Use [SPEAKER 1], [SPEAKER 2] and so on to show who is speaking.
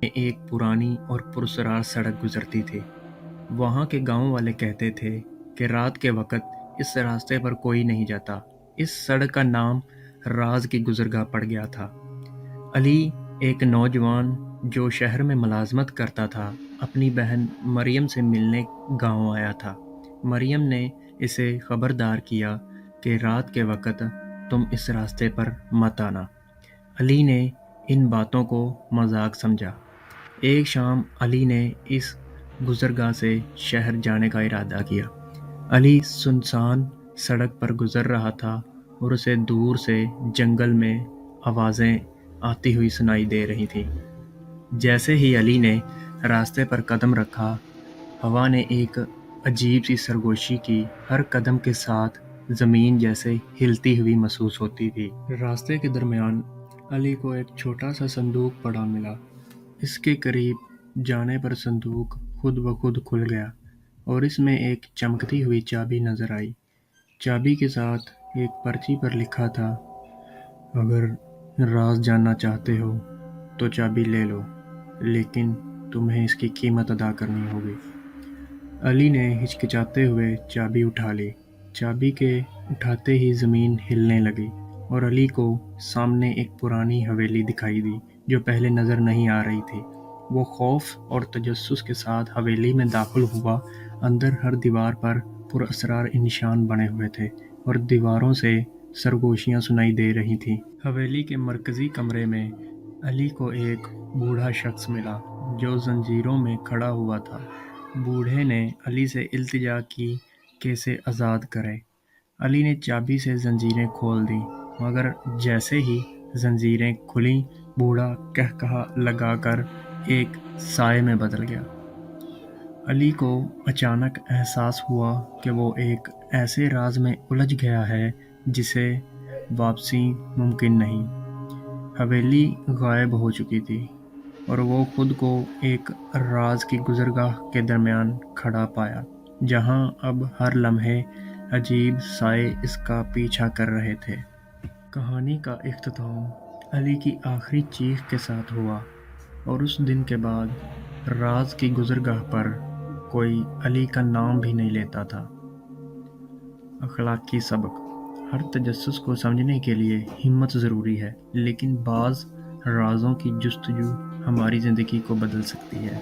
[SPEAKER 1] میں ایک پرانی اور پراسرار سڑک گزرتی تھی۔ وہاں کے گاؤں والے کہتے تھے کہ رات کے وقت اس راستے پر کوئی نہیں جاتا۔ اس سڑک کا نام راز کی گزرگاہ پڑ گیا تھا۔ علی، ایک نوجوان جو شہر میں ملازمت کرتا تھا، اپنی بہن مریم سے ملنے گاؤں آیا تھا۔ مریم نے اسے خبردار کیا کہ رات کے وقت تم اس راستے پر مت آنا۔ علی نے ان باتوں کو مذاق سمجھا۔ ایک شام علی نے اس گزرگاہ سے شہر جانے کا ارادہ کیا۔ علی سنسان سڑک پر گزر رہا تھا اور اسے دور سے جنگل میں آوازیں آتی ہوئی سنائی دے رہی تھیں۔ جیسے ہی علی نے راستے پر قدم رکھا، ہوا نے ایک عجیب سی سرگوشی کی۔ ہر قدم کے ساتھ زمین جیسے ہلتی ہوئی محسوس ہوتی تھی۔ راستے کے درمیان علی کو ایک چھوٹا سا صندوق پڑا ملا۔ اس کے قریب جانے پر صندوق خود بخود کھل گیا اور اس میں ایک چمکتی ہوئی چابی نظر آئی۔ چابی کے ساتھ ایک پرچی پر لکھا تھا، اگر راز جاننا چاہتے ہو تو چابی لے لو، لیکن تمہیں اس کی قیمت ادا کرنی ہوگی۔ علی نے ہچکچاتے ہوئے چابی اٹھا لی۔ چابی کے اٹھاتے ہی زمین ہلنے لگی اور علی کو سامنے ایک پرانی حویلی دکھائی دی جو پہلے نظر نہیں آ رہی تھی۔ وہ خوف اور تجسس کے ساتھ حویلی میں داخل ہوا۔ اندر ہر دیوار پر پراسرار نشان بنے ہوئے تھے اور دیواروں سے سرگوشیاں سنائی دے رہی تھیں۔ حویلی کے مرکزی کمرے میں علی کو ایک بوڑھا شخص ملا جو زنجیروں میں کھڑا ہوا تھا۔ بوڑھے نے علی سے التجا کی کہ اسے آزاد کرے۔ علی نے چابی سے زنجیریں کھول دیں، مگر جیسے ہی زنجیریں کھلیں، بوڑھا قہقہہ لگا کر ایک سائے میں بدل گیا۔ علی کو اچانک احساس ہوا کہ وہ ایک ایسے راز میں الجھ گیا ہے جسے واپسی ممکن نہیں۔ حویلی غائب ہو چکی تھی اور وہ خود کو ایک راز کی گزرگاہ کے درمیان کھڑا پایا، جہاں اب ہر لمحے عجیب سائے اس کا پیچھا کر رہے تھے۔ کہانی کا اختتام علی کی آخری چیخ کے ساتھ ہوا، اور اس دن کے بعد راز کی گزرگاہ پر کوئی علی کا نام بھی نہیں لیتا تھا۔ اخلاقی سبق: ہر تجسس کو سمجھنے کے لیے ہمت ضروری ہے، لیکن بعض رازوں کی جستجو ہماری زندگی کو بدل سکتی ہے۔